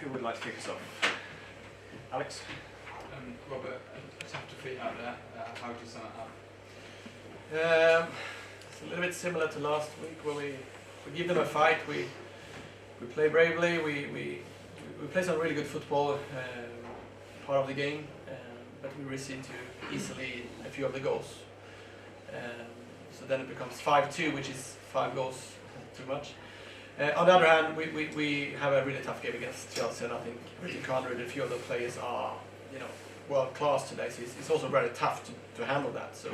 Who would like to kick us off? Alex? Robert, a tough defeat out there. How would you sum it up? It's a little bit similar to last week where we give them a fight. We play bravely. We play some really good football part of the game, but we receive too easily a few of the goals. So then it becomes 5-2, which is 5 goals too much. On the other hand, we have a really tough game against Chelsea, and I think Kaneryd, a few of the players are, world class today. So it's also very tough to handle that. So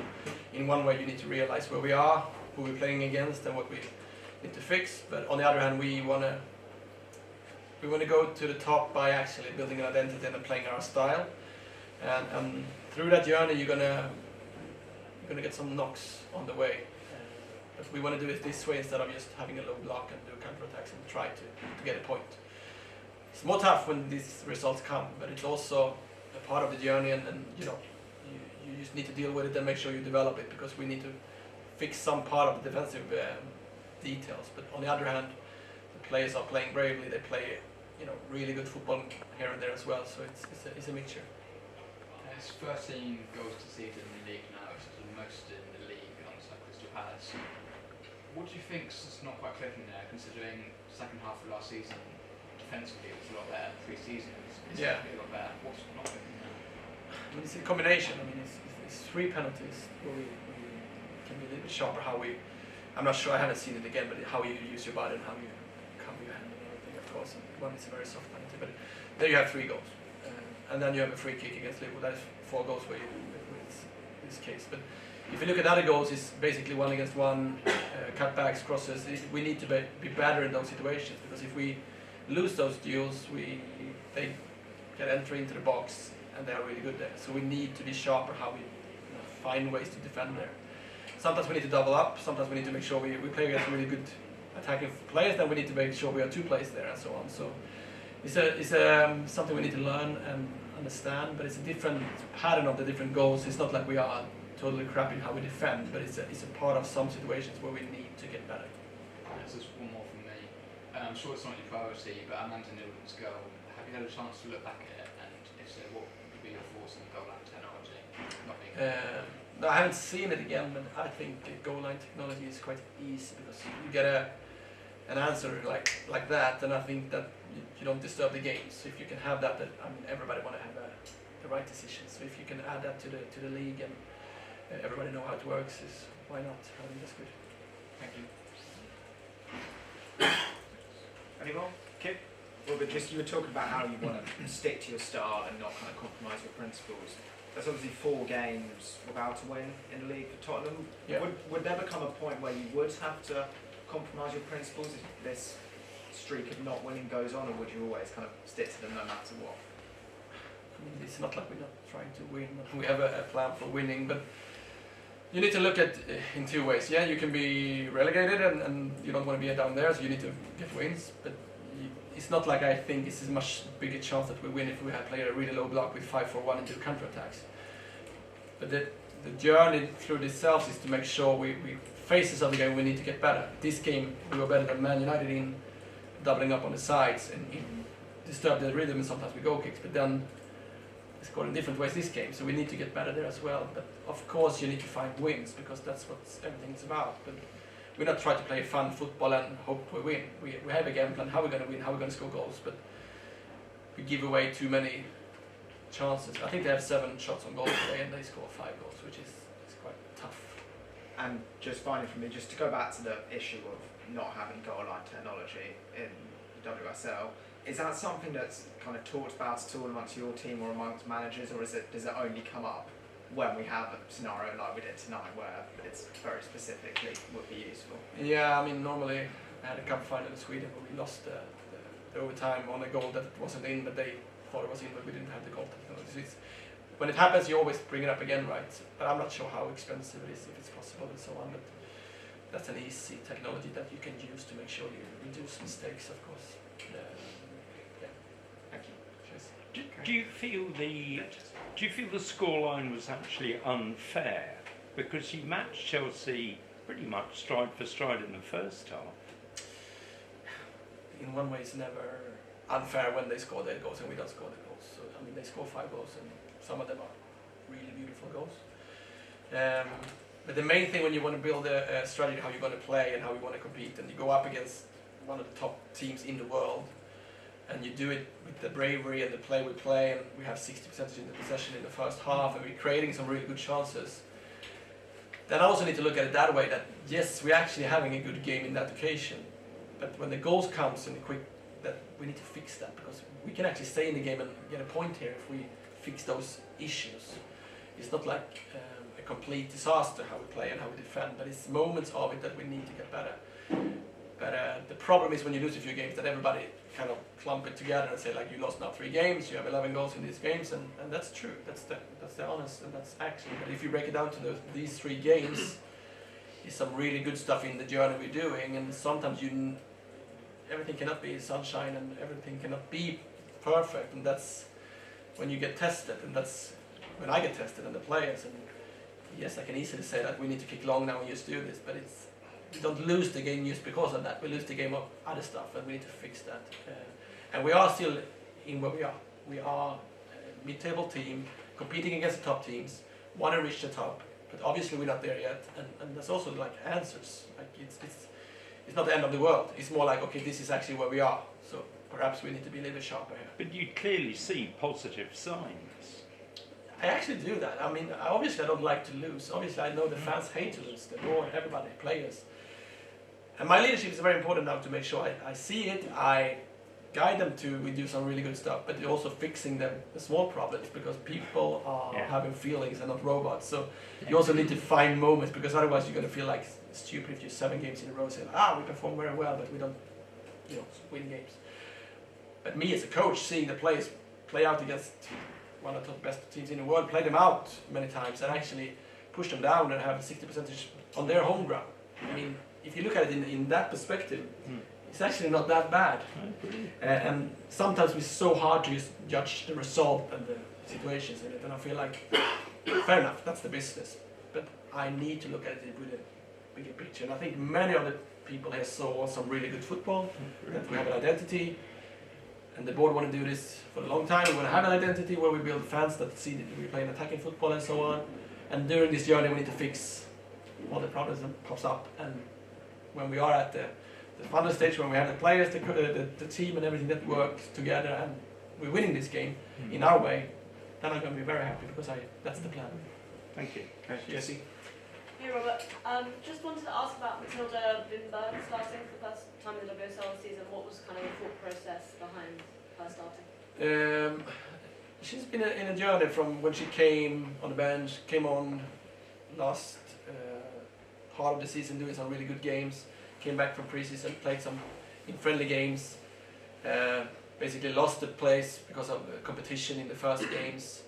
in one way, you need to realize where we are, who we're playing against, and what we need to fix. But on the other hand, we want to go to the top by actually building an identity and playing our style. And through that journey, you're gonna get some knocks on the way. But we want to do it this way instead of just having a low block and do counter-attacks and try to get a point. It's more tough when these results come, but it's also a part of the journey, and you just need to deal with it and make sure you develop it, because we need to fix some part of the defensive details. But on the other hand, the players are playing bravely. They play really good football here and there as well. So it's a mixture. It's 13 goals conceded in the league now, which is the most in the league alongside Crystal Palace. What do you think's not quite clicking there, considering the second half of last season defensively it was a lot better, pre-season it's a lot better. What's not clicking there? It's a combination. It's 3 penalties where we can be a little bit sharper. I'm not sure, I haven't seen it again, but how you use your body and how you handle everything, of course. And one is a very soft penalty, but there you have 3 goals. And then you have a free kick against Liverpool. That is 4 goals where you win this case. But if you look at other goals, it's basically 1 against 1, cutbacks, crosses. We need to be better in those situations, because if we lose those duels, they get entry into the box, and they are really good there. So we need to be sharper how we find ways to defend there. Sometimes we need to double up. Sometimes we need to make sure we play against really good attacking players. Then we need to make sure we have 2 players there, and so on. So it's something we need to learn and understand. But it's a different pattern of the different goals. It's not like we are totally crap in how we defend, but it's a part of some situations where we need to get better. There's just one more from me. I'm sure it's not your priority, but Amanda Newland's goal, have you had a chance to look back at it, and if so, what would be your thoughts on the goal line technology? No, I haven't seen it again, but I think the goal line technology is quite easy, because you get an answer like that, and I think that you don't disturb the game. So if you can have that, everybody want to have the right decision. So if you can add that to the league, and everybody know how it works, why not? I think that's good. Thank you. Any more? Kip? Robert, you were talking about how you want to stick to your style and not kind of compromise your principles. There's obviously 4 games without a win in the league for Tottenham. Yeah. Would there become a point where you would have to compromise your principles if this streak of not winning goes on, or would you always kind of stick to them no matter what? It's not like we're not trying to win. We have a plan for winning, but you need to look at it in 2 ways. Yeah, you can be relegated and you don't want to be down there, so you need to get wins. But it's not like I think it's a much bigger chance that we win if we have played a really low block with 5-4-1 and do counter-attacks. But the journey through itself is to make sure we face of the game, we need to get better. This game, we were better than Man United in doubling up on the sides and disturb the rhythm, and sometimes we go kicks, but then we score in different ways this game, so we need to get better there as well. But of course you need to find wins, because that's what everything's about. But we're not trying to play fun football and hope we win. We have a game plan, how we're going to win, how we're going to score goals, but we give away too many chances. I think they have 7 shots on goal today and they score 5 goals, which is quite tough. And just finally from me, just to go back to the issue of not having goal line technology in the WSL, is that something that's kind of talked about at all amongst your team or amongst managers, or does it only come up when we have a scenario like we did tonight where it's very specifically would be useful? Yeah, normally I had a cup final in Sweden where we lost the overtime on a goal that wasn't in, but they thought it was in, but we didn't have the goal technology. When it happens, you always bring it up again, right? But I'm not sure how expensive it is, if it's possible and so on, but that's an easy technology that you can use to make sure you reduce mistakes, of course. Yeah. Thank you. Cheers. Do you feel the scoreline was actually unfair? Because you matched Chelsea pretty much stride for stride in the first half. In one way, it's never unfair when they score their goals and we don't score the goals. So I mean, they score 5 goals and some of them are really beautiful goals. But the main thing when you want to build a strategy how you're going to play and how you want to compete, and you go up against one of the top teams in the world, and you do it with the bravery and the play we play, and we have 60% in the possession in the first half, and we're creating some really good chances. Then I also need to look at it that way, that yes, we're actually having a good game in that occasion, but when the goals comes in the quick, that we need to fix that, because we can actually stay in the game and get a point here if we fix those issues. It's not like a complete disaster how we play and how we defend, but it's moments of it that we need to get better. But the problem is when you lose a few games that everybody kind of clump it together and say like, you lost now 3 games, you have 11 goals in these games, and that's true. That's the honest and that's action. But if you break it down to these 3 games, is some really good stuff in the journey we're doing, and sometimes everything cannot be sunshine and everything cannot be perfect, and that's when you get tested, and that's when I get tested and the players. And yes, I can easily say that we need to kick long now and just do this, but we don't lose the game just because of that. We lose the game of other stuff, and we need to fix that. And we are still in where we are. We are a mid-table team competing against the top teams, want to reach the top, but obviously we're not there yet. And there's also like answers. Like it's not the end of the world. It's more like, okay, this is actually where we are. So perhaps we need to be a little bit sharper here. But you clearly see positive signs. I actually do that. I mean, obviously I don't like to lose. Obviously I know the fans hate to lose. The board, everybody, players. And my leadership is very important now to make sure I see it, I guide them to, we do some really good stuff, but also fixing the small problems, because people are having feelings and not robots. So you also need to find moments, because otherwise you're going to feel like stupid if you're 7 games in a row saying, we perform very well, but we don't, win games. But me as a coach, seeing the players play out against one of the best teams in the world, play them out many times and actually push them down and have 60% on their home ground. I mean, if you look at it in that perspective, it's actually not that bad. And sometimes it's so hard to just judge the result and the situations in it, and I feel like, fair enough, that's the business. But I need to look at it with a bigger picture. And I think many of the people here saw some really good football, that we have an identity, and the board want to do this for a long time. We want to have an identity where we build fans that see that we play an attacking football and so on. And during this journey we need to fix all the problems that pops up. And when we are at the final stage, when we have the players, the team and everything that works together, and we're winning this game in our way, then I'm going to be very happy, because that's the plan. Thank you. Okay, Jesse. Hey Robert, just wanted to ask about Matilda Vinberg starting for the first time in the WSL season. What was kind of the thought process behind her starting? She's been in a journey from when she came on the bench, came on last part of the season doing some really good games, came back from preseason, played some in friendly games, basically lost the place because of competition in the first games,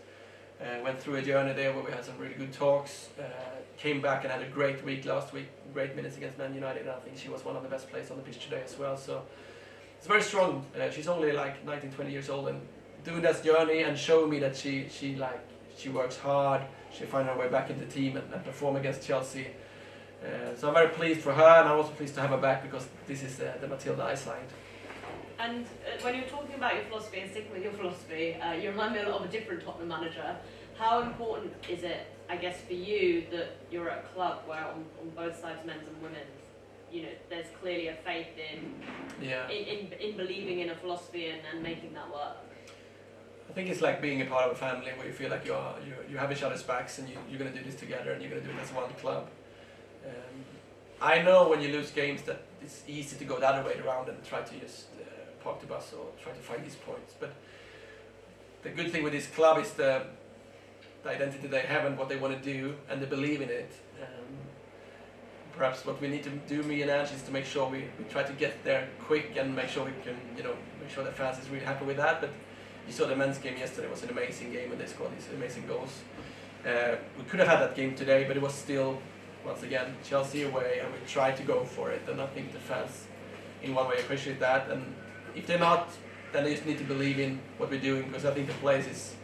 went through a journey there where we had some really good talks, came back and had a great week last week, great minutes against Man United, and I think she was one of the best players on the pitch today as well. So it's very strong. She's only like 19, 20 years old, and doing that journey and showing me that she works hard, she finds her way back in the team and perform against Chelsea. So I'm very pleased for her, and I'm also pleased to have her back, because this is the Matilda I signed. And when you're talking about your philosophy and sticking with your philosophy, you remind me a lot of a different Tottenham manager. How important is it, I guess, for you that you're at a club where on both sides, men's and women's, there's clearly a faith in believing in a philosophy and making that work? I think it's like being a part of a family where you feel like you have each other's backs, and you're going to do this together, and you're going to do it as one club. I know when you lose games that it's easy to go the other way around and try to just park the bus or try to find these points. But the good thing with this club is the identity they have and what they want to do, and they believe in it. Perhaps what we need to do, me and Ange, is to make sure we try to get there quick and make sure we can, make sure the fans is really happy with that. But you saw the men's game yesterday was an amazing game, and they scored these amazing goals. We could have had that game today, but it was still, once again, Chelsea away, and we tried to go for it, and I think the fans in one way appreciate that. And if they're not, then they just need to believe in what we're doing, because I think the players is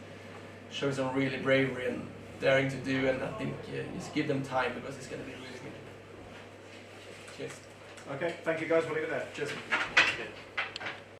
showing some really bravery and daring to do, and I think just give them time, because it's going to be really good. Cheers. Okay, thank you guys, we'll leave it there. Cheers.